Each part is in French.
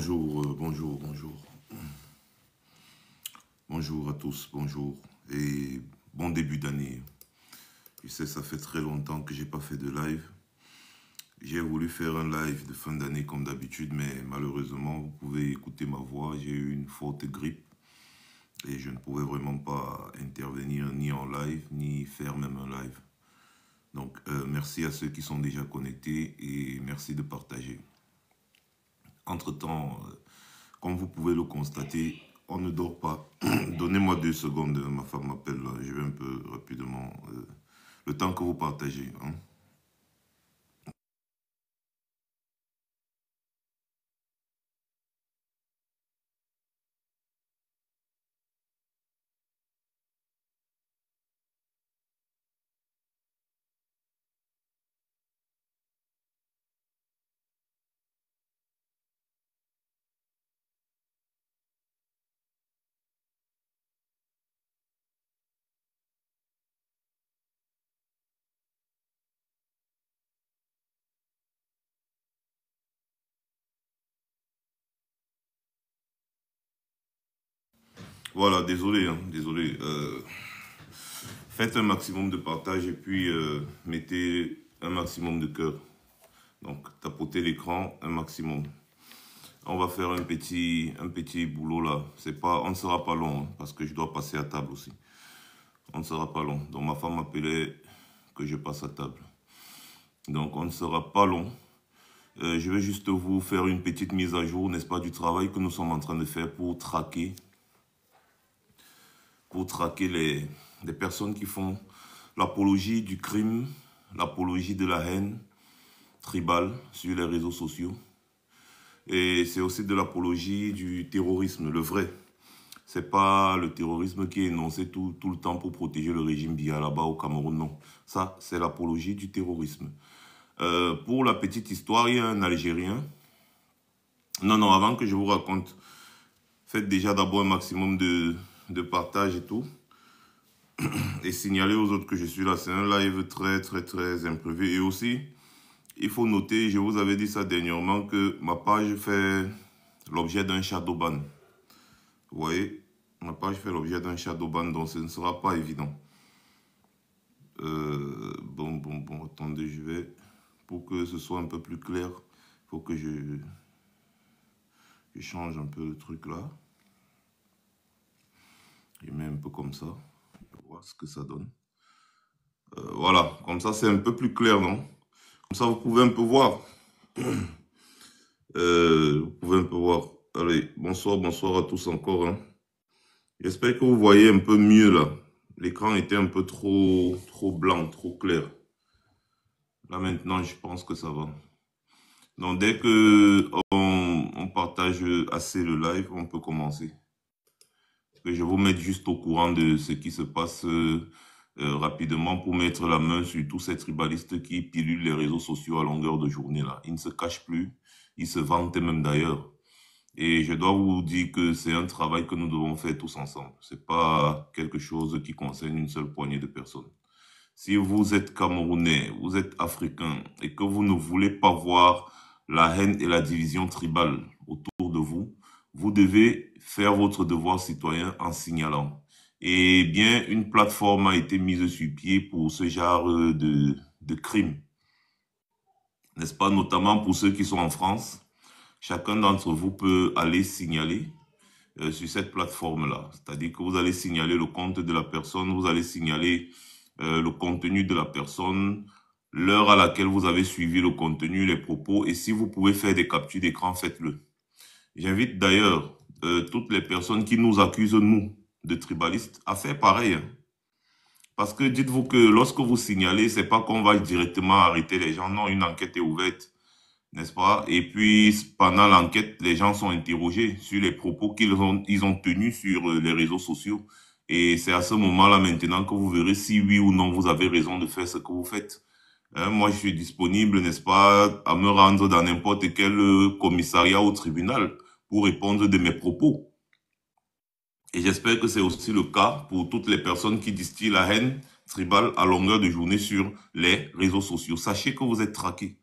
Bonjour. Bonjour à tous, bonjour. Et bon début d'année. Je sais, ça fait très longtemps que j'ai pas fait de live. J'ai voulu faire un live de fin d'année comme d'habitude, mais malheureusement, vous pouvez écouter ma voix. J'ai eu une forte grippe et je ne pouvais vraiment pas intervenir ni en live, ni faire même un live. Donc, merci à ceux qui sont déjà connectés et merci de partager. Entre-temps, comme vous pouvez le constater, on ne dort pas. Donnez-moi 2 secondes, ma femme m'appelle, je vais un peu rapidement, le temps que vous partagez. Hein. Voilà, désolé, hein, désolé. Faites un maximum de partage et puis mettez un maximum de cœur. Donc, tapotez l'écran un maximum. On va faire un petit boulot là. On ne sera pas long, hein, parce que je dois passer à table aussi. On ne sera pas long. Donc, ma femme m'appelait que je passe à table. Donc, on ne sera pas long. Je vais juste vous faire une petite mise à jour, n'est-ce pas, du travail que nous sommes en train de faire pour traquer les personnes qui font l'apologie du crime, l'apologie de la haine tribale sur les réseaux sociaux. Et c'est aussi de l'apologie du terrorisme, le vrai. C'est pas le terrorisme qui est énoncé tout le temps pour protéger le régime Biya là-bas au Cameroun, non. Ça, c'est l'apologie du terrorisme. Pour la petite histoire, il y a un Algérien. Non, avant que je vous raconte, faites déjà d'abord un maximum de partage et tout. Et signalez aux autres que je suis là. C'est un live très imprévu. Et aussi, il faut noter, je vous avais dit ça dernièrement, que ma page fait l'objet d'un shadow ban. Vous voyez, ma page fait l'objet d'un shadow ban, donc ce ne sera pas évident. Bon, attendez, je vais... Pour que ce soit un peu plus clair, il faut que je change un peu le truc là. Je mets un peu comme ça. On va voir ce que ça donne. Voilà, comme ça c'est un peu plus clair, non? Comme ça vous pouvez un peu voir. Vous pouvez un peu voir. Allez, bonsoir à tous encore. Hein. J'espère que vous voyez un peu mieux là. L'écran était un peu trop blanc, trop clair. Là maintenant, je pense que ça va. Donc dès que on partage assez le live, on peut commencer. Que je vais vous mettre juste au courant de ce qui se passe rapidement pour mettre la main sur tous ces tribalistes qui pilulent les réseaux sociaux à longueur de journée là. Ils ne se cachent plus, ils se vantent même d'ailleurs. Et je dois vous dire que c'est un travail que nous devons faire tous ensemble. C'est pas quelque chose qui concerne une seule poignée de personnes. Si vous êtes Camerounais, vous êtes Africain et que vous ne voulez pas voir la haine et la division tribale autour de vous, vous devez faire votre devoir citoyen en signalant. Et bien, une plateforme a été mise sur pied pour ce genre de crimes. N'est-ce pas? Notamment pour ceux qui sont en France. Chacun d'entre vous peut aller signaler sur cette plateforme-là. C'est-à-dire que vous allez signaler le compte de la personne, vous allez signaler le contenu de la personne, l'heure à laquelle vous avez suivi le contenu, les propos. Et si vous pouvez faire des captures d'écran, faites-le. J'invite d'ailleurs toutes les personnes qui nous accusent, nous, de tribalistes, à faire pareil. Hein. Parce que dites-vous que lorsque vous signalez, c'est pas qu'on va directement arrêter les gens. Non, une enquête est ouverte. N'est-ce pas? Et puis, pendant l'enquête, les gens sont interrogés sur les propos qu'ils ont tenus sur les réseaux sociaux. Et c'est à ce moment-là maintenant que vous verrez si oui ou non vous avez raison de faire ce que vous faites. Hein, moi, je suis disponible, n'est-ce pas, à me rendre dans n'importe quel commissariat ou tribunal pour répondre de mes propos. Et j'espère que c'est aussi le cas pour toutes les personnes qui distillent la haine tribale à longueur de journée sur les réseaux sociaux. Sachez que vous êtes traqués.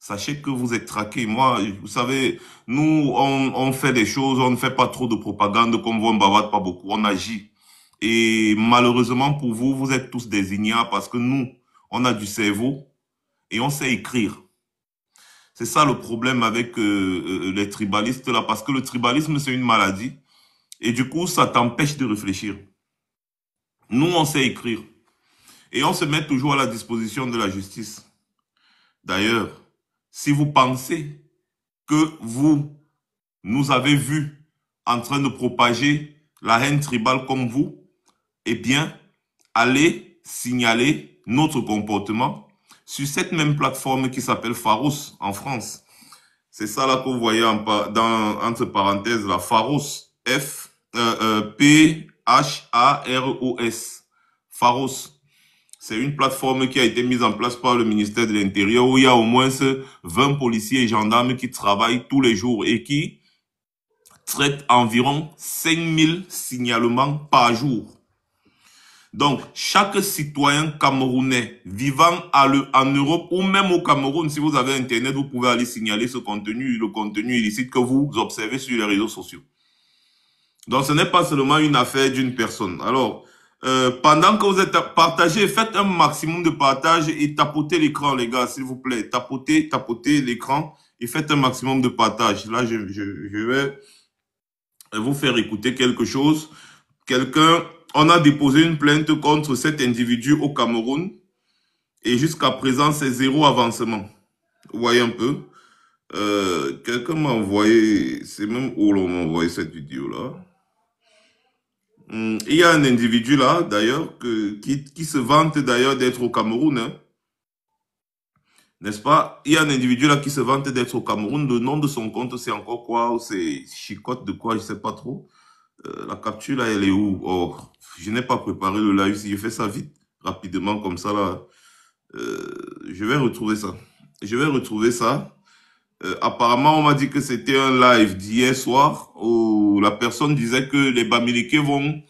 Sachez que vous êtes traqués. Moi, vous savez, nous, on fait des choses, on ne fait pas trop de propagande, comme vous, on ne bavarde pas beaucoup, on agit. Et malheureusement pour vous, vous êtes tous des ignares parce que nous, on a du cerveau et on sait écrire. C'est ça le problème avec les tribalistes là, parce que le tribalisme, c'est une maladie. Et du coup, ça t'empêche de réfléchir. Nous, on sait écrire. Et on se met toujours à la disposition de la justice. D'ailleurs, si vous pensez que vous nous avez vus en train de propager la haine tribale comme vous, eh bien, allez signaler notre comportement sur cette même plateforme qui s'appelle Pharos en France. C'est ça là que vous voyez entre parenthèses, la Pharos, P-H-A-R-O-S, Pharos. C'est une plateforme qui a été mise en place par le ministère de l'Intérieur où il y a au moins 20 policiers et gendarmes qui travaillent tous les jours et qui traitent environ 5000 signalements par jour. Donc, chaque citoyen camerounais vivant en Europe ou même au Cameroun, si vous avez Internet, vous pouvez aller signaler ce contenu, le contenu illicite que vous observez sur les réseaux sociaux. Donc, ce n'est pas seulement une affaire d'une personne. Alors, pendant que vous êtes partagé, faites un maximum de partage et tapotez l'écran, les gars, s'il vous plaît. Tapotez l'écran et faites un maximum de partage. Là, je vais vous faire écouter quelque chose. On a déposé une plainte contre cet individu au Cameroun et jusqu'à présent, c'est 0 avancement. Vous voyez un peu. Quelqu'un m'a envoyé, c'est même où l'on m'a envoyé cette vidéo-là. Il y a un individu là, d'ailleurs, qui se vante d'ailleurs d'être au Cameroun. Hein. N'est-ce pas? Il y a un individu là qui se vante d'être au Cameroun. Le nom de son compte, c'est encore quoi? C'est Chicotte de quoi? Je sais pas trop. La capture là, elle est où? Oh, je n'ai pas préparé le live. Si je fais ça vite, rapidement, comme ça là, je vais retrouver ça. Apparemment, on m'a dit que c'était un live d'hier soir où la personne disait que les Bamileke vont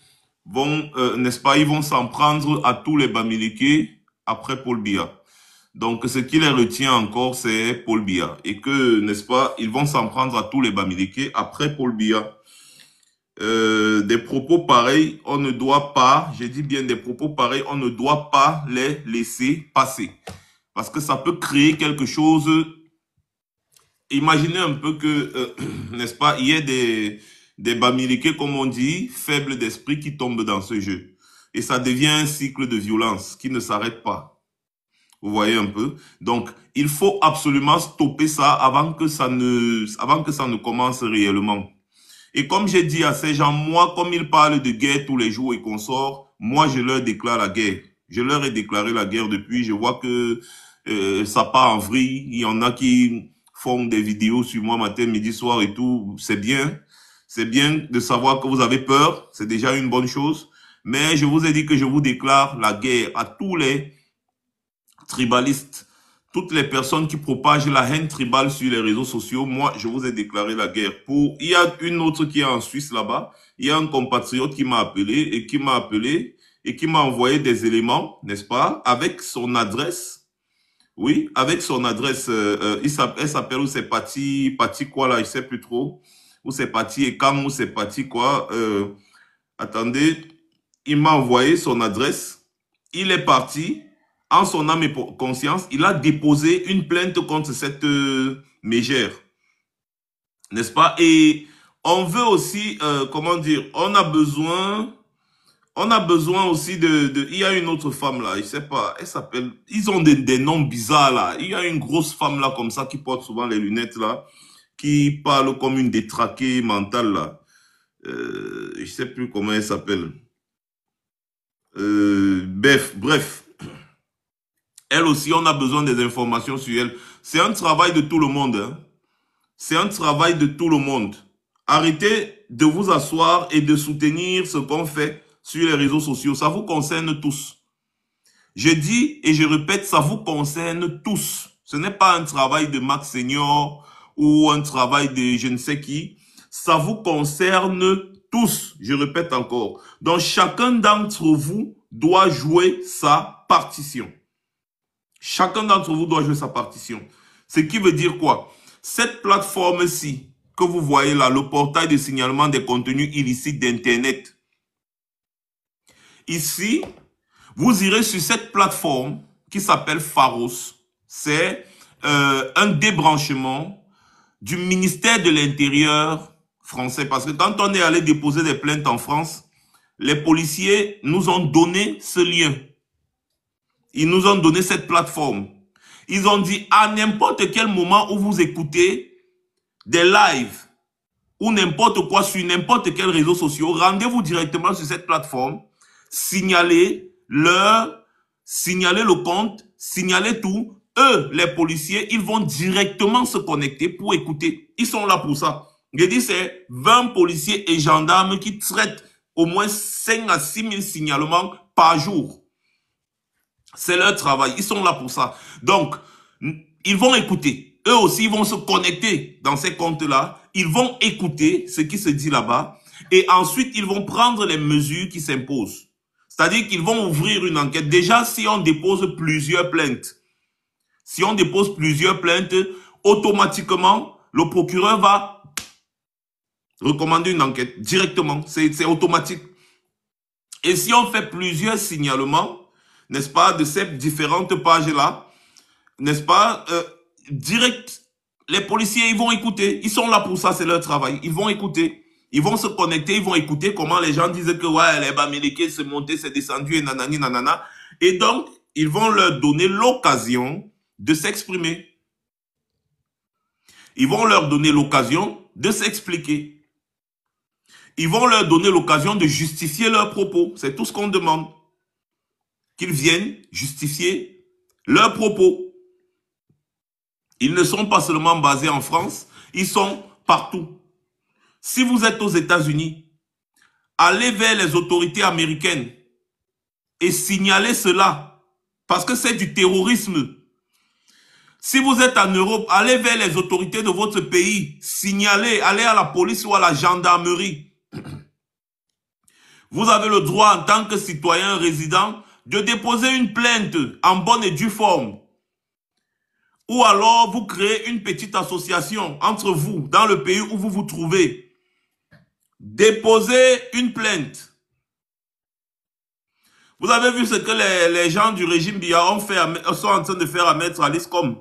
n'est-ce pas, ils vont s'en prendre à tous les Bamileke après Paul Biya. Donc, ce qui les retient encore, c'est Paul Biya. Et que, n'est-ce pas, ils vont s'en prendre à tous les Bamileke après Paul Biya. Des propos pareils, on ne doit pas, j'ai dit bien des propos pareils, on ne doit pas les laisser passer. Parce que ça peut créer quelque chose. Imaginez un peu que, n'est-ce pas, il y ait des Bamileke, comme on dit, faibles d'esprit qui tombent dans ce jeu. Et ça devient un cycle de violence qui ne s'arrête pas. Vous voyez un peu? Donc, il faut absolument stopper ça avant que ça ne commence réellement. Et comme j'ai dit à ces gens, moi, comme ils parlent de guerre tous les jours et qu'on sort, moi, je leur déclare la guerre. Je leur ai déclaré la guerre depuis. Je vois que ça part en vrille. Il y en a qui font des vidéos sur moi matin, midi, soir et tout. C'est bien. C'est bien de savoir que vous avez peur. C'est déjà une bonne chose. Mais je vous ai dit que je vous déclare la guerre à tous les tribalistes. Toutes les personnes qui propagent la haine tribale sur les réseaux sociaux, moi, je vous ai déclaré la guerre. Il y a une autre qui est en Suisse là-bas. Il y a un compatriote qui m'a appelé et qui m'a envoyé des éléments, n'est-ce pas, avec son adresse. Oui, avec son adresse. Elle s'appelle, ou c'est Pati quoi là, je sais plus trop. Ou c'est Pati Ekam, ou c'est Pati quoi. Attendez, il m'a envoyé son adresse. Il est parti. En son âme et conscience, il a déposé une plainte contre cette mégère. N'est-ce pas? Et on veut aussi, comment dire, on a besoin aussi il y a une autre femme là, je sais pas, elle s'appelle, ils ont des noms bizarres là. Il y a une grosse femme là comme ça qui porte souvent les lunettes là, qui parle comme une détraquée mentale là. Je sais plus comment elle s'appelle. Bref. Elle aussi, on a besoin des informations sur elle. C'est un travail de tout le monde. Hein. C'est un travail de tout le monde. Arrêtez de vous asseoir et de soutenir ce qu'on fait sur les réseaux sociaux. Ça vous concerne tous. Je dis et je répète, ça vous concerne tous. Ce n'est pas un travail de Max Senior ou un travail de je ne sais qui. Ça vous concerne tous. Je répète encore. Donc, chacun d'entre vous doit jouer sa partition. Chacun d'entre vous doit jouer sa partition. Ce qui veut dire quoi? Cette plateforme-ci, que vous voyez là, le portail de signalement des contenus illicites d'Internet. Ici, vous irez sur cette plateforme qui s'appelle Pharos. C'est un débranchement du ministère de l'Intérieur français. Parce que quand on est allé déposer des plaintes en France, les policiers nous ont donné ce lien. Ils nous ont donné cette plateforme. Ils ont dit à n'importe quel moment où vous écoutez des lives ou n'importe quoi sur n'importe quel réseau social, rendez-vous directement sur cette plateforme, signalez l'heure, signalez le compte, signalez tout. Eux, les policiers, ils vont directement se connecter pour écouter. Ils sont là pour ça. Je dis, c'est 20 policiers et gendarmes qui traitent au moins 5 à 6 000 signalements par jour. C'est leur travail. Ils sont là pour ça. Donc, ils vont écouter. Eux aussi, ils vont se connecter dans ces comptes-là. Ils vont écouter ce qui se dit là-bas. Et ensuite, ils vont prendre les mesures qui s'imposent. C'est-à-dire qu'ils vont ouvrir une enquête. Déjà, si on dépose plusieurs plaintes, automatiquement, le procureur va recommander une enquête directement. C'est automatique. Et si on fait plusieurs signalements, n'est-ce pas, de ces différentes pages-là, n'est-ce pas, direct, les policiers, ils vont écouter. Ils sont là pour ça, c'est leur travail. Ils vont écouter. Ils vont se connecter, ils vont écouter comment les gens disent que, ouais, les Bamileke, c'est monté, c'est descendu, et nanani, nanana. Et donc, ils vont leur donner l'occasion de s'exprimer. Ils vont leur donner l'occasion de s'expliquer. Ils vont leur donner l'occasion de justifier leurs propos. C'est tout ce qu'on demande. Qu'ils viennent justifier leurs propos. Ils ne sont pas seulement basés en France, ils sont partout. Si vous êtes aux États-Unis, allez vers les autorités américaines et signalez cela, parce que c'est du terrorisme. Si vous êtes en Europe, allez vers les autorités de votre pays, signalez, allez à la police ou à la gendarmerie. Vous avez le droit en tant que citoyen résident de déposer une plainte en bonne et due forme. Ou alors vous créez une petite association entre vous, dans le pays où vous vous trouvez. Déposez une plainte. Vous avez vu ce que les gens du régime Biya sont en train de faire à Maître Aliscom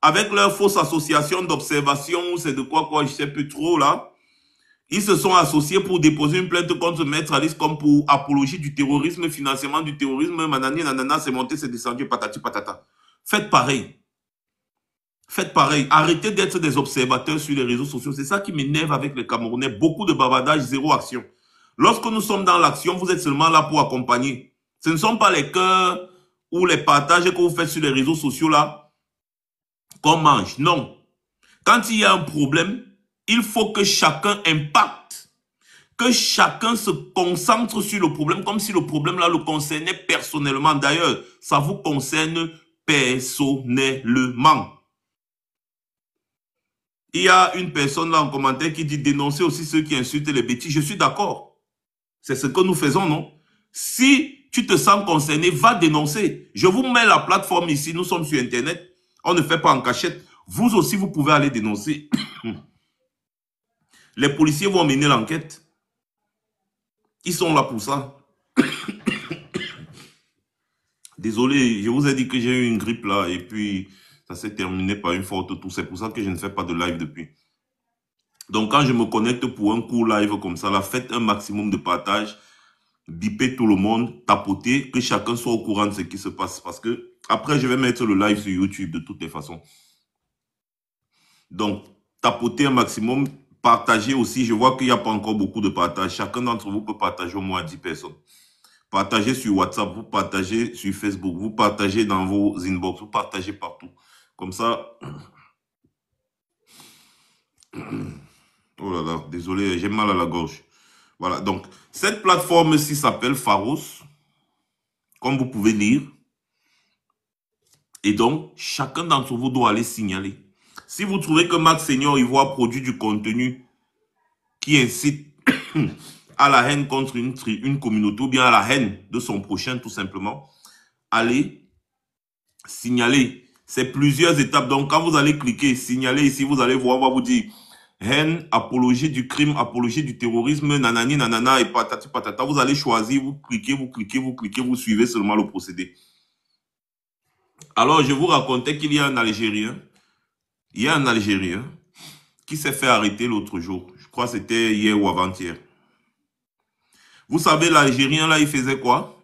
avec leur fausse association d'observation, c'est de quoi, je ne sais plus trop là. Ils se sont associés pour déposer une plainte contre Maître Aliscom pour apologie du terrorisme, financement du terrorisme, manani, nanana, c'est monté, c'est descendu, patati, patata. Faites pareil. Faites pareil. Arrêtez d'être des observateurs sur les réseaux sociaux. C'est ça qui m'énerve avec les Camerounais. Beaucoup de bavardage, zéro action. Lorsque nous sommes dans l'action, vous êtes seulement là pour accompagner. Ce ne sont pas les cœurs ou les partages que vous faites sur les réseaux sociaux là qu'on mange. Non. Quand il y a un problème, il faut que chacun impacte. Que chacun se concentre sur le problème comme si le problème là le concernait personnellement. D'ailleurs, ça vous concerne personnellement. Il y a une personne là en commentaire qui dit dénoncer aussi ceux qui insultent les bêtises. Je suis d'accord. C'est ce que nous faisons, non? Si tu te sens concerné, va dénoncer. Je vous mets la plateforme ici. Nous sommes sur Internet. On ne fait pas en cachette. Vous aussi, vous pouvez aller dénoncer. Les policiers vont mener l'enquête. Ils sont là pour ça. Désolé, je vous ai dit que j'ai eu une grippe là et puis ça s'est terminé par une forte toux. C'est pour ça que je ne fais pas de live depuis. Donc quand je me connecte pour un court live comme ça, là, faites un maximum de partage. Bipez tout le monde, tapotez, que chacun soit au courant de ce qui se passe. Parce que après, je vais mettre le live sur YouTube de toutes les façons. Donc, tapotez un maximum, partagez aussi. Je vois qu'il n'y a pas encore beaucoup de partage. Chacun d'entre vous peut partager au moins à 10 personnes. Partagez sur WhatsApp, vous partagez sur Facebook, vous partagez dans vos inbox, vous partagez partout. Comme ça... Oh là là, désolé, j'ai mal à la gorge. Voilà, donc, cette plateforme-ci s'appelle Pharos, comme vous pouvez lire. Et donc, chacun d'entre vous doit aller signaler. Si vous trouvez que Max Seigneur Ivoire produit du contenu qui incite à la haine contre une communauté ou bien à la haine de son prochain, tout simplement, allez signaler. C'est plusieurs étapes. Donc, quand vous allez cliquer, signaler ici, vous allez voir, on va vous dire haine, apologie du crime, apologie du terrorisme, nanani, nanana, et patati patata. Vous allez choisir, vous cliquez, vous cliquez, vous cliquez, vous suivez seulement le procédé. Alors, je vous racontais qu'il y a un Algérien. Il y a un Algérien qui s'est fait arrêter l'autre jour. Je crois que c'était hier ou avant-hier. Vous savez, l'Algérien, là, il faisait quoi?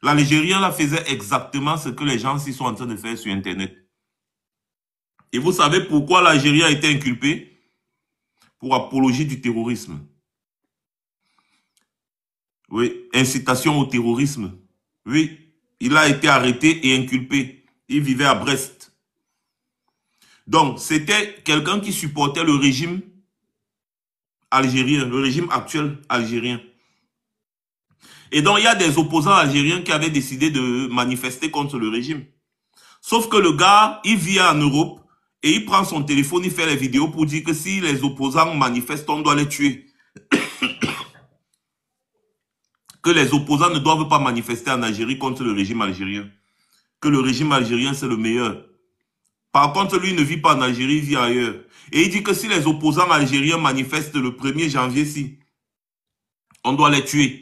L'Algérien, là, faisait exactement ce que les gens ici sont en train de faire sur Internet. Et vous savez pourquoi l'Algérien a été inculpé? Pour apologie du terrorisme. Oui, incitation au terrorisme. Oui, il a été arrêté et inculpé. Il vivait à Brest. Donc, c'était quelqu'un qui supportait le régime algérien, le régime actuel algérien. Et donc, il y a des opposants algériens qui avaient décidé de manifester contre le régime. Sauf que le gars, il vit en Europe et il prend son téléphone, il fait les vidéos pour dire que si les opposants manifestent, on doit les tuer. Que les opposants ne doivent pas manifester en Algérie contre le régime algérien. Que le régime algérien, c'est le meilleur. Par contre, lui, il ne vit pas en Algérie, il vit ailleurs. Et il dit que si les opposants algériens manifestent le 1er janvier-ci, on doit les tuer.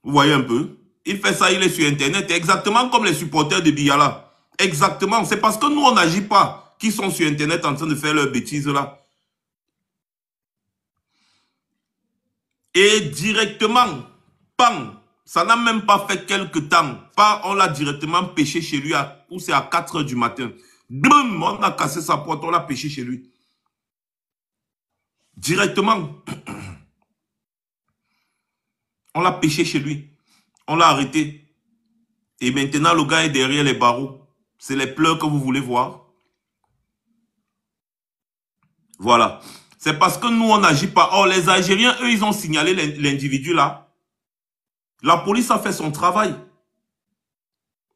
Vous voyez un peu? Il fait ça, il est sur Internet, exactement comme les supporters de Biala. Exactement. C'est parce que nous, on n'agit pas, qu'ils sont sur Internet en train de faire leurs bêtises là. Et directement, pam, ça n'a même pas fait quelques temps. On l'a directement pêché chez lui, où c'est à 4 h du matin. Boum, on a cassé sa porte, on l'a pêché chez lui. Directement. On l'a pêché chez lui. On l'a arrêté. Et maintenant, le gars est derrière les barreaux. C'est les pleurs que vous voulez voir. Voilà. C'est parce que nous, on n'agit pas. Or, les Algériens, eux, ils ont signalé l'individu là. La police a fait son travail.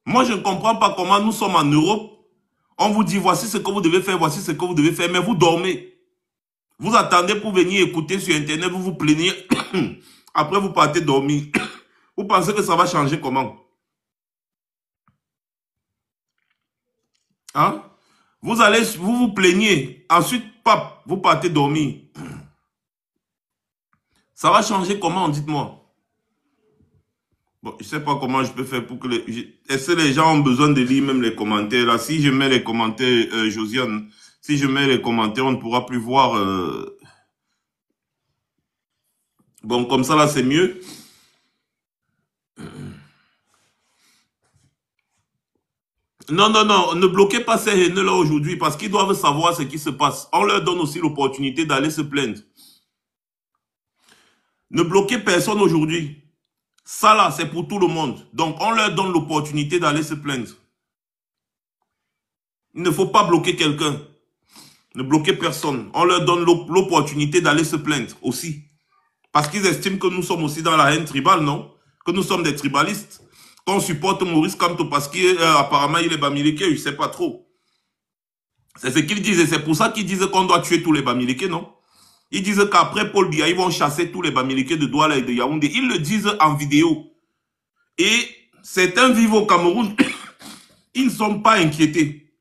Moi, je ne comprends pas comment nous sommes en Europe. On vous dit, voici ce que vous devez faire, voici ce que vous devez faire, mais vous dormez. Vous attendez pour venir écouter sur Internet, vous vous plaignez. Après, vous partez dormir. Vous pensez que ça va changer comment? Hein? Vous vous plaignez. Ensuite, pap, vous partez dormir. Ça va changer comment, dites-moi? Bon, je ne sais pas comment je peux faire pour que est-ce que les gens ont besoin de lire même les commentaires là? Si je mets les commentaires, Josiane, si je mets les commentaires, on ne pourra plus voir. Bon, comme ça là, c'est mieux. Non, non, non, ne bloquez pas ces haineux-là aujourd'hui parce qu'ils doivent savoir ce qui se passe. On leur donne aussi l'opportunité d'aller se plaindre. Ne bloquez personne aujourd'hui. Ça là, c'est pour tout le monde. Donc, on leur donne l'opportunité d'aller se plaindre. Il ne faut pas bloquer quelqu'un. Ne bloquez personne. On leur donne l'opportunité d'aller se plaindre aussi. Parce qu'ils estiment que nous sommes aussi dans la haine tribale, non? Que nous sommes des tribalistes. Qu'on supporte Maurice Kamto parce qu'apparemment il est Bamileke, je ne sais pas trop. C'est ce qu'ils disent et c'est pour ça qu'ils disent qu'on doit tuer tous les Bamileke, non? Ils disent qu'après Paul Biya, ils vont chasser tous les Bamileke de Douala et de Yaoundé. Ils le disent en vidéo. Et certains vivent au Cameroun. Ils ne sont pas inquiétés.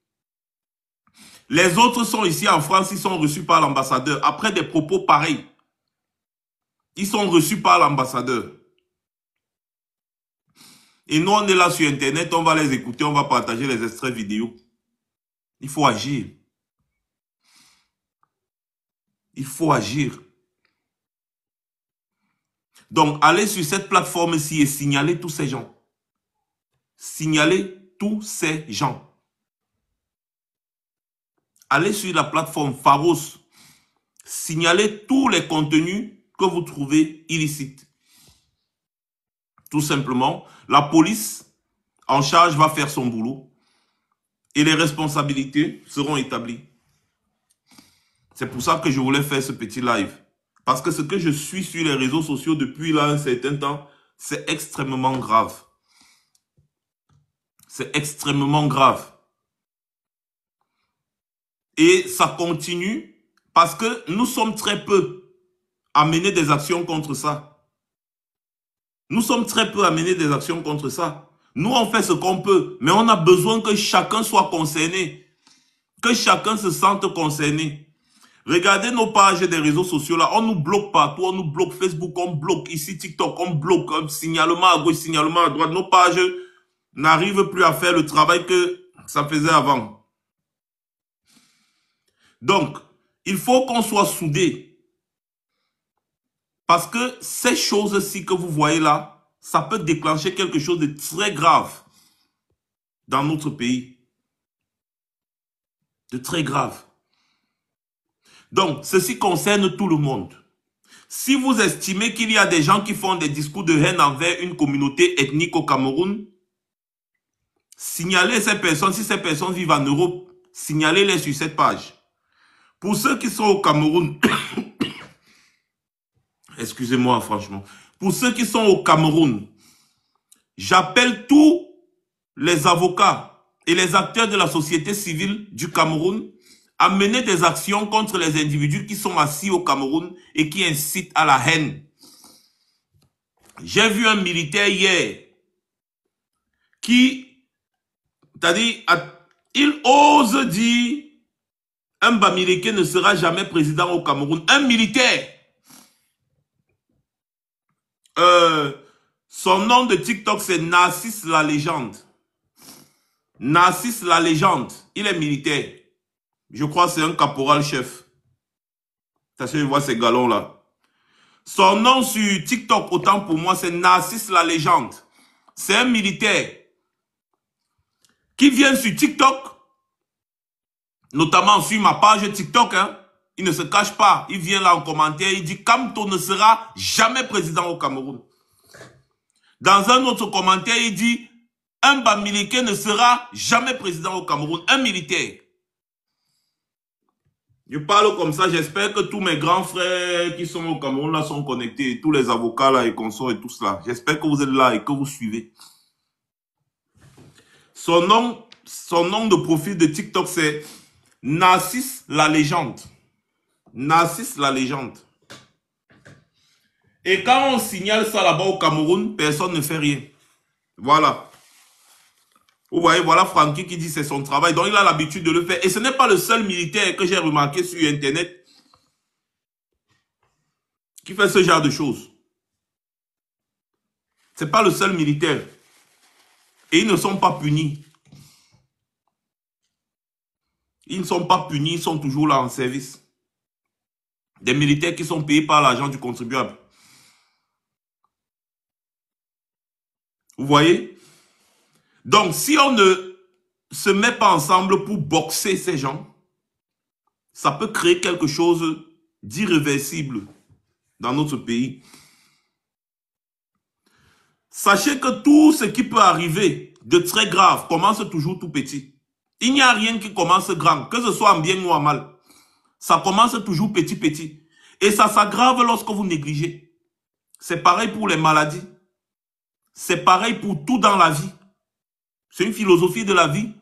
Les autres sont ici en France, ils sont reçus par l'ambassadeur. Après des propos pareils. Ils sont reçus par l'ambassadeur. Et nous, on est là sur Internet, on va les écouter, on va partager les extraits vidéo. Il faut agir. Il faut agir. Donc, allez sur cette plateforme-ci et signalez tous ces gens. Signalez tous ces gens. Allez sur la plateforme Pharos. Signalez tous les contenus que vous trouvez illicites. Tout simplement, la police en charge va faire son boulot et les responsabilités seront établies. C'est pour ça que je voulais faire ce petit live. Parce que ce que je suis sur les réseaux sociaux depuis là un certain temps, c'est extrêmement grave. C'est extrêmement grave. Et ça continue parce que nous sommes très peu à mener des actions contre ça. Nous sommes très peu à mener des actions contre ça. Nous, on fait ce qu'on peut, mais on a besoin que chacun soit concerné, que chacun se sente concerné. Regardez nos pages des réseaux sociaux là, on nous bloque partout, on nous bloque Facebook, on bloque ici TikTok, on bloque un signalement à gauche, signalement à droite. Nos pages n'arrivent plus à faire le travail que ça faisait avant. Donc, il faut qu'on soit soudés. Parce que ces choses-ci que vous voyez là, ça peut déclencher quelque chose de très grave dans notre pays. De très grave. Donc, ceci concerne tout le monde. Si vous estimez qu'il y a des gens qui font des discours de haine envers une communauté ethnique au Cameroun, signalez ces personnes. Si ces personnes vivent en Europe, signalez-les sur cette page. Pour ceux qui sont au Cameroun, excusez-moi franchement, pour ceux qui sont au Cameroun, j'appelle tous les avocats et les acteurs de la société civile du Cameroun à mener des actions contre les individus qui sont assis au Cameroun et qui incitent à la haine. J'ai vu un militaire hier qui, c'est-à-dire, il ose dire un Bamileke ne sera jamais président au Cameroun. Un militaire. Son nom de TikTok, c'est Narcisse la légende. Narcisse la légende. Il est militaire. Je crois que c'est un caporal-chef. Ça se voit ces galons-là. Son nom sur TikTok, autant pour moi, c'est Narcisse la légende. C'est un militaire qui vient sur TikTok, notamment sur ma page TikTok, hein. Il ne se cache pas. Il vient là en commentaire, il dit « Kamto ne sera jamais président au Cameroun ». Dans un autre commentaire, il dit « Un Bamileke ne sera jamais président au Cameroun ». Un militaire. Je parle comme ça, j'espère que tous mes grands frères qui sont au Cameroun là sont connectés, tous les avocats là et consorts et tout cela. J'espère que vous êtes là et que vous suivez. Son nom de profil de TikTok, c'est Narcisse la légende. Narcisse la légende. Et quand on signale ça là-bas au Cameroun, personne ne fait rien. Voilà. Vous voyez, voilà Francky qui dit c'est son travail. Donc, il a l'habitude de le faire. Et ce n'est pas le seul militaire que j'ai remarqué sur Internet qui fait ce genre de choses. Ce n'est pas le seul militaire. Et ils ne sont pas punis. Ils ne sont pas punis, ils sont toujours là en service. Des militaires qui sont payés par l'argent du contribuable. Vous voyez? Donc, si on ne se met pas ensemble pour boxer ces gens, ça peut créer quelque chose d'irréversible dans notre pays. Sachez que tout ce qui peut arriver de très grave commence toujours tout petit. Il n'y a rien qui commence grand, que ce soit en bien ou en mal. Ça commence toujours petit, petit. Et ça s'aggrave lorsque vous négligez. C'est pareil pour les maladies. C'est pareil pour tout dans la vie. C'est une philosophie de la vie.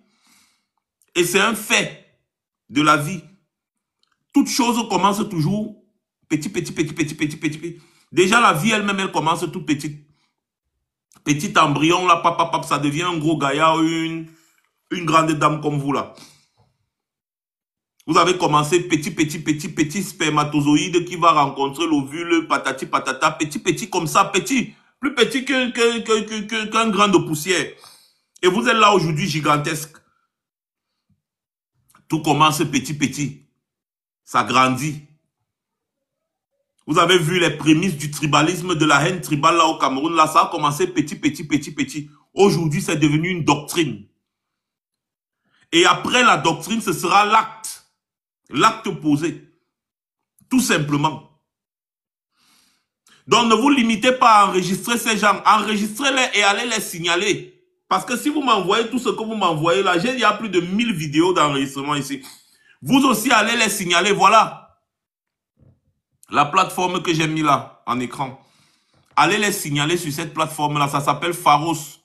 Et c'est un fait de la vie. Toute chose commence toujours petit, petit, petit, petit, petit, petit, petit. Déjà, la vie elle-même, elle commence toute petite. Petit embryon, là, pap, pap, pap, ça devient un gros gaillard, une grande dame comme vous, là. Vous avez commencé petit, petit, petit, petit spermatozoïde qui va rencontrer l'ovule, patati, patata, petit, petit comme ça, petit. Plus petit qu'un grain de poussière. Et vous êtes là aujourd'hui gigantesque. Tout commence petit, petit. Ça grandit. Vous avez vu les prémices du tribalisme, de la haine tribale là au Cameroun. Là, ça a commencé petit, petit, petit, petit. Aujourd'hui, c'est devenu une doctrine. Et après la doctrine, ce sera l'acte. L'acte posé. Tout simplement. Donc, ne vous limitez pas à enregistrer ces gens. Enregistrez-les et allez les signaler. Parce que si vous m'envoyez tout ce que vous m'envoyez là, il y a plus de 1000 vidéos d'enregistrement ici. Vous aussi, allez les signaler. Voilà. La plateforme que j'ai mis là, en écran. Allez les signaler sur cette plateforme-là. Ça s'appelle Pharos.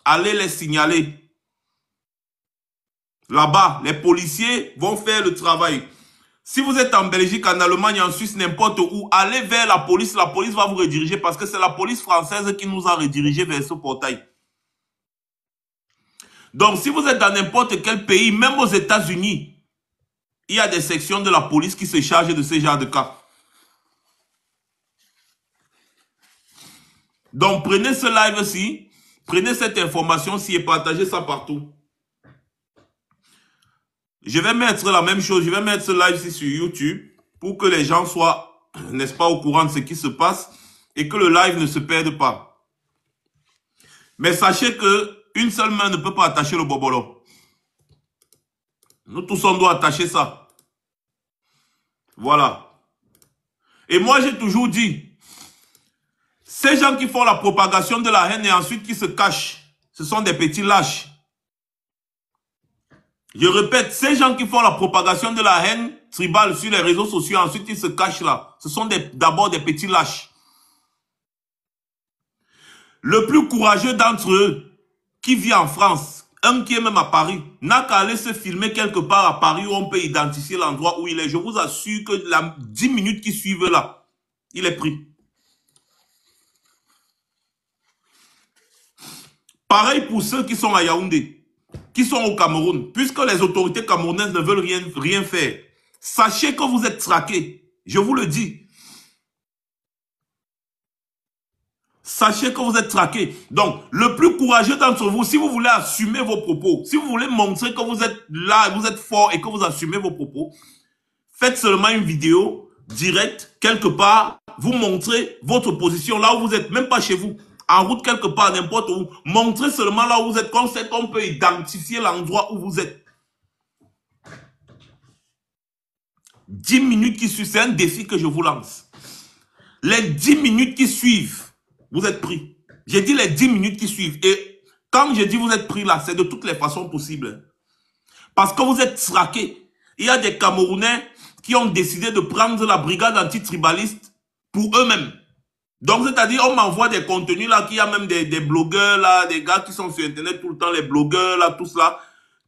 Allez les signaler. Là-bas, les policiers vont faire le travail. Si vous êtes en Belgique, en Allemagne, en Suisse, n'importe où, allez vers la police va vous rediriger parce que c'est la police française qui nous a redirigés vers ce portail. Donc, si vous êtes dans n'importe quel pays, même aux États-Unis, il y a des sections de la police qui se chargent de ce genre de cas. Donc, prenez ce live-ci, prenez cette information-ci et partagez ça partout. Je vais mettre la même chose, je vais mettre ce live-ci sur YouTube pour que les gens soient, n'est-ce pas, au courant de ce qui se passe et que le live ne se perde pas. Mais sachez que une seule main ne peut pas attacher le bobolo. Nous tous, on doit attacher ça. Voilà. Et moi, j'ai toujours dit, ces gens qui font la propagation de la haine et ensuite qui se cachent, ce sont des petits lâches. Je répète, ces gens qui font la propagation de la haine tribale sur les réseaux sociaux, ensuite ils se cachent là, ce sont d'abord des petits lâches. Le plus courageux d'entre eux, qui vit en France, un qui est même à Paris, n'a qu'à aller se filmer quelque part à Paris où on peut identifier l'endroit où il est. Je vous assure que les 10 minutes qui suivent là, il est pris. Pareil pour ceux qui sont à Yaoundé, qui sont au Cameroun, puisque les autorités camerounaises ne veulent rien faire. Sachez que vous êtes traqués, je vous le dis. Sachez que vous êtes traqués. Donc, le plus courageux d'entre vous, si vous voulez assumer vos propos, si vous voulez montrer que vous êtes là, vous êtes fort et que vous assumez vos propos, faites seulement une vidéo directe, quelque part, vous montrez votre position là où vous êtes, même pas chez vous, en route quelque part, n'importe où. Montrez seulement là où vous êtes, comme c'est qu'on peut identifier l'endroit où vous êtes. 10 minutes qui suivent, c'est un défi que je vous lance. Les 10 minutes qui suivent, vous êtes pris. J'ai dit les 10 minutes qui suivent. Et quand je dis vous êtes pris là, c'est de toutes les façons possibles. Parce que vous êtes traqués. Il y a des Camerounais qui ont décidé de prendre la brigade antitribaliste pour eux-mêmes. Donc, c'est-à-dire, on m'envoie des contenus là, qu'il y a même des blogueurs là, des gars qui sont sur Internet tout le temps, les blogueurs là, tout cela,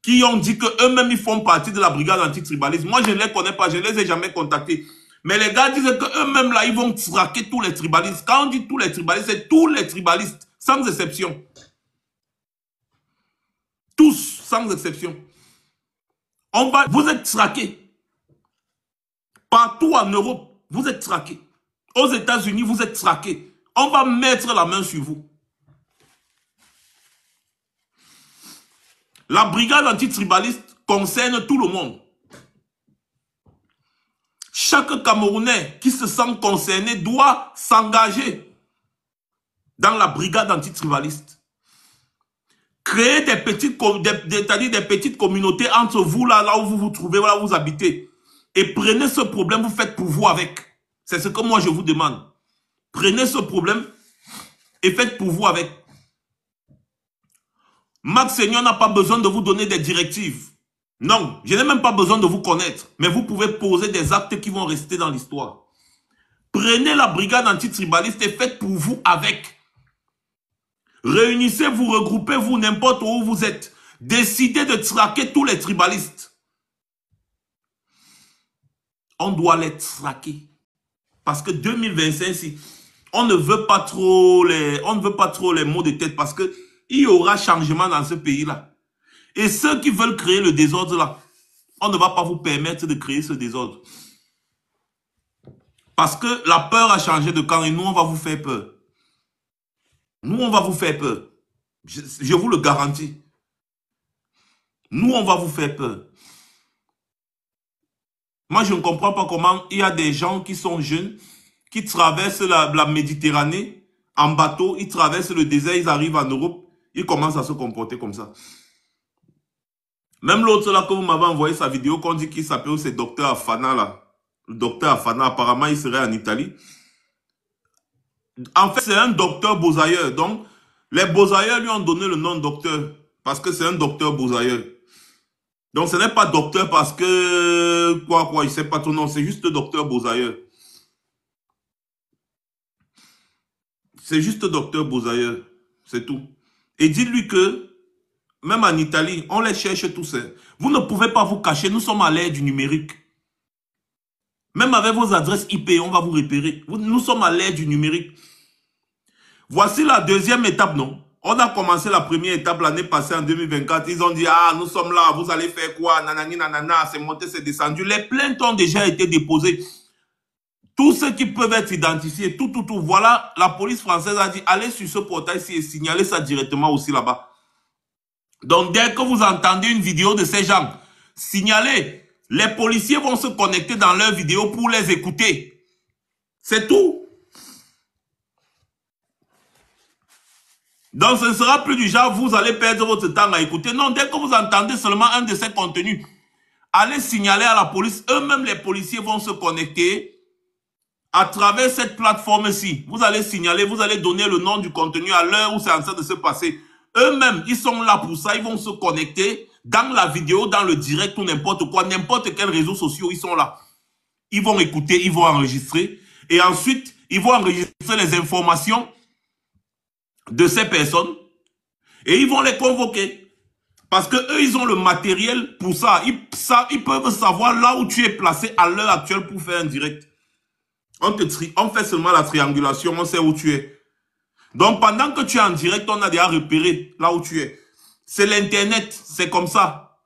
qui ont dit qu'eux-mêmes, ils font partie de la brigade antitribaliste. Moi, je ne les connais pas, je ne les ai jamais contactés. Mais les gars disent qu'eux-mêmes, là, ils vont traquer tous les tribalistes. Quand on dit tous les tribalistes, c'est tous les tribalistes, sans exception. Tous, sans exception. Vous êtes traqués. Partout en Europe, vous êtes traqués. Aux États-Unis, vous êtes traqués. On va mettre la main sur vous. La brigade antitribaliste concerne tout le monde. Chaque Camerounais qui se sent concerné doit s'engager dans la brigade antitribaliste. Créer des petites communautés entre vous, là où vous vous trouvez, là où vous habitez. Et prenez ce problème, vous faites pour vous avec. C'est ce que moi je vous demande. Prenez ce problème et faites pour vous avec. Max Seigneur n'a pas besoin de vous donner des directives. Non, je n'ai même pas besoin de vous connaître. Mais vous pouvez poser des actes qui vont rester dans l'histoire. Prenez la brigade antitribaliste et faites pour vous avec. Réunissez-vous, regroupez-vous n'importe où vous êtes. Décidez de traquer tous les tribalistes. On doit les traquer. Parce que 2025, si on ne veut pas trop les maux de tête parce que il y aura changement dans ce pays-là. Et ceux qui veulent créer le désordre là, on ne va pas vous permettre de créer ce désordre. Parce que la peur a changé de camp et nous, on va vous faire peur. Nous, on va vous faire peur. Je vous le garantis. Nous, on va vous faire peur. Moi, je ne comprends pas comment il y a des gens qui sont jeunes, qui traversent la Méditerranée en bateau, ils traversent le désert, ils arrivent en Europe, ils commencent à se comporter comme ça. Même l'autre là que vous m'avez envoyé sa vidéo, qu'on dit qu'il s'appelle, c'est Docteur Afana là. Le Docteur Afana, apparemment, il serait en Italie. En fait, c'est un docteur Beausailleur. Donc, les Beausailleurs lui ont donné le nom de docteur parce que c'est un docteur Beausailleur. Donc, ce n'est pas docteur parce que, il ne sait pas ton nom, c'est juste docteur Beausailleur. C'est juste docteur Beausailleur, c'est tout. Et dites-lui que, même en Italie, on les cherche tous. Vous ne pouvez pas vous cacher, nous sommes à l'ère du numérique. Même avec vos adresses IP, on va vous repérer. Nous sommes à l'ère du numérique. Voici la deuxième étape, non? On a commencé la première étape l'année passée en 2024. Ils ont dit, ah, nous sommes là, vous allez faire quoi? Nanani, nanana, c'est monté, c'est descendu. Les plaintes ont déjà été déposées. Tous ceux qui peuvent être identifiés, tout. Voilà, la police française a dit, allez sur ce portail-ci et signalez ça directement aussi là-bas. Donc, dès que vous entendez une vidéo de ces gens, signalez. Les policiers vont se connecter dans leurs vidéos pour les écouter. C'est tout. Donc, ce ne sera plus du genre, vous allez perdre votre temps à écouter. Non, dès que vous entendez seulement un de ces contenus, allez signaler à la police. Eux-mêmes, les policiers vont se connecter à travers cette plateforme-ci. Vous allez signaler, vous allez donner le nom du contenu à l'heure où c'est en train de se passer. Eux-mêmes, ils sont là pour ça. Ils vont se connecter dans la vidéo, dans le direct ou n'importe quoi, n'importe quel réseau social, ils sont là. Ils vont écouter, ils vont enregistrer. Et ensuite, ils vont enregistrer les informations de ces personnes et ils vont les convoquer. Parce que eux, ils ont le matériel pour ça. Ils peuvent savoir là où tu es placé à l'heure actuelle pour faire un direct. On fait seulement la triangulation, on sait où tu es. Donc, pendant que tu es en direct, on a déjà repéré là où tu es. C'est l'Internet, c'est comme ça.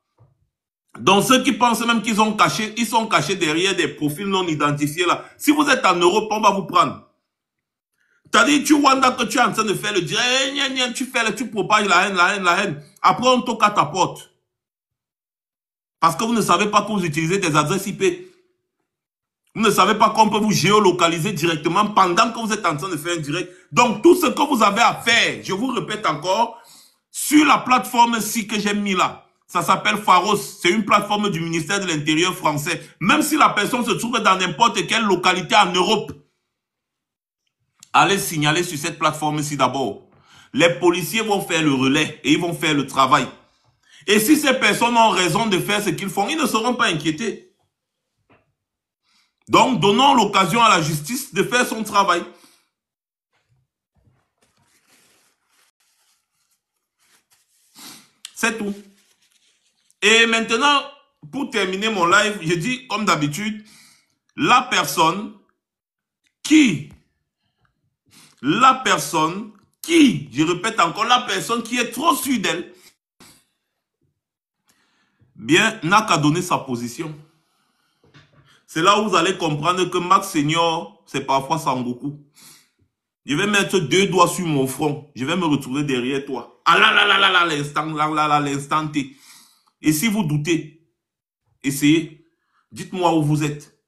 Donc, ceux qui pensent même qu'ils ont caché, ils sont cachés derrière des profils non identifiés là. Si vous êtes en Europe, on va vous prendre. C'est-à-dire, tu vois que tu es en train de faire le direct, tu propages la haine. Après, on toque à ta porte. Parce que vous ne savez pas que vous utilisez des adresses IP. Vous ne savez pas qu'on peut vous géolocaliser directement pendant que vous êtes en train de faire un direct. Donc, tout ce que vous avez à faire, je vous répète encore, sur la plateforme-ci que j'ai mis là, ça s'appelle Pharos. C'est une plateforme du ministère de l'Intérieur français. Même si la personne se trouve dans n'importe quelle localité en Europe, allez signaler sur cette plateforme-ci d'abord. Les policiers vont faire le relais et ils vont faire le travail. Et si ces personnes ont raison de faire ce qu'ils font, ils ne seront pas inquiétés. Donc, donnons l'occasion à la justice de faire son travail. C'est tout. Et maintenant, pour terminer mon live, je dis comme d'habitude, la personne qui, je répète encore, la personne qui est trop sûre d'elle, bien, n'a qu'à donner sa position. C'est là où vous allez comprendre que Max Senior, c'est parfois Sangoku. Je vais mettre 2 doigts sur mon front. Je vais me retrouver derrière toi. Ah là, l'instant T. Et si vous doutez, essayez. Dites-moi où vous êtes.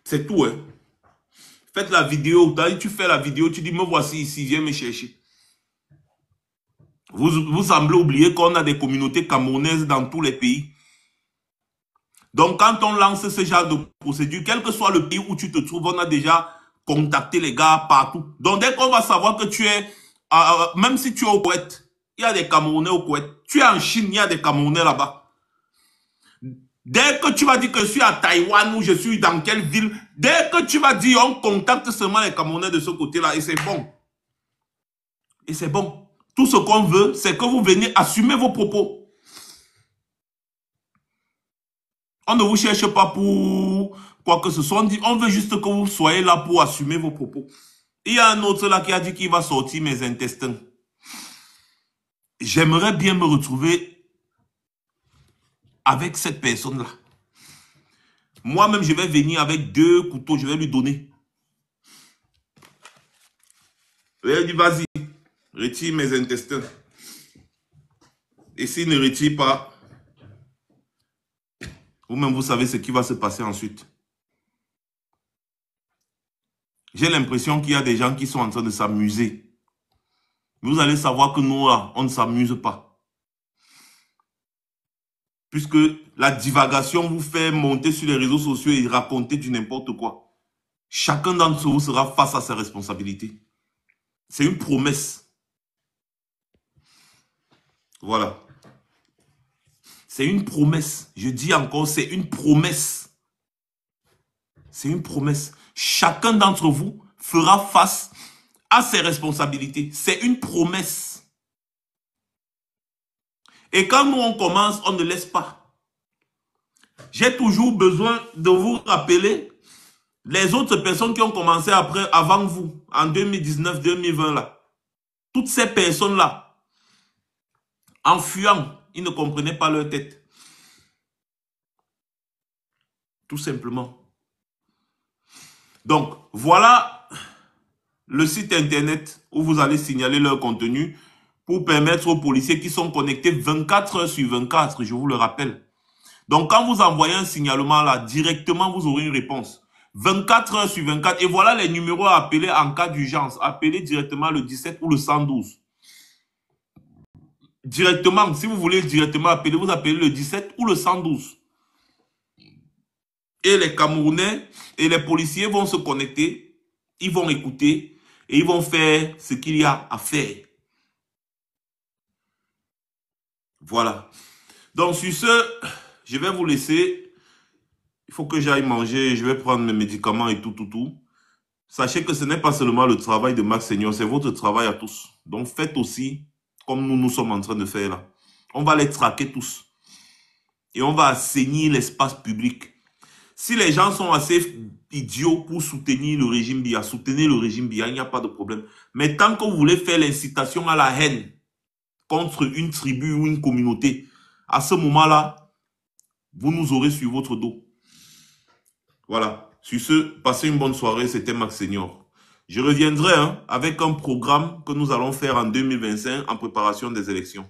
C'est tout, hein. Faites la vidéo. Tu fais la vidéo, tu dis, me voici ici, viens me chercher. Vous semblez oublier qu'on a des communautés camerounaises dans tous les pays. Donc, quand on lance ce genre de procédure, quel que soit le pays où tu te trouves, on a déjà contacté les gars partout. Donc, dès qu'on va savoir que tu es, même si tu es au Koweït, il y a des Camerounais au Koweït. Tu es en Chine, il y a des Camerounais là-bas. Dès que tu vas dire que je suis à Taïwan ou je suis dans quelle ville, dès que tu vas dire on contacte seulement les Camerounais de ce côté-là et c'est bon. Et c'est bon. Tout ce qu'on veut, c'est que vous veniez assumer vos propos. On ne vous cherche pas pour quoi que ce soit. On veut juste que vous soyez là pour assumer vos propos. Il y a un autre là qui a dit qu'il va sortir mes intestins. J'aimerais bien me retrouver avec cette personne-là. Moi-même, je vais venir avec 2 couteaux, je vais lui donner. Il dit, vas-y, retire mes intestins. Et s'il ne retire pas, vous-même, vous savez ce qui va se passer ensuite. J'ai l'impression qu'il y a des gens qui sont en train de s'amuser. Vous allez savoir que nous, là, on ne s'amuse pas. Puisque la divagation vous fait monter sur les réseaux sociaux et raconter du n'importe quoi. Chacun d'entre vous sera face à ses responsabilités. C'est une promesse. Voilà. C'est une promesse. Je dis encore, c'est une promesse. C'est une promesse. Chacun d'entre vous fera face à ses responsabilités. C'est une promesse. Et quand nous on commence, on ne laisse pas. J'ai toujours besoin de vous rappeler les autres personnes qui ont commencé avant vous, en 2019-2020 là. Toutes ces personnes-là, en fuyant, ils ne comprenaient pas leur tête. Tout simplement. Donc, voilà le site internet où vous allez signaler leur contenu pour permettre aux policiers qui sont connectés 24 heures sur 24, je vous le rappelle. Donc, quand vous envoyez un signalement là, directement, vous aurez une réponse. 24 heures sur 24. Et voilà les numéros à appeler en cas d'urgence. Appelez directement le 17 ou le 112. Directement, si vous voulez directement appeler, vous appelez le 17 ou le 112. Et les Camerounais et les policiers vont se connecter, ils vont écouter et ils vont faire ce qu'il y a à faire. Voilà. Donc, sur ce, je vais vous laisser. Il faut que j'aille manger, je vais prendre mes médicaments et tout. Sachez que ce n'est pas seulement le travail de Max Senior, c'est votre travail à tous. Donc, faites aussi comme nous sommes en train de faire là. On va les traquer tous. Et on va assainir l'espace public. Si les gens sont assez idiots pour soutenir le régime Biya, soutenez le régime Biya, il n'y a pas de problème. Mais tant que vous voulez faire l'incitation à la haine contre une tribu ou une communauté, à ce moment-là, vous nous aurez sur votre dos. Voilà. Sur ce, passez une bonne soirée. C'était Max Senior. Je reviendrai avec un programme que nous allons faire en 2025 en préparation des élections.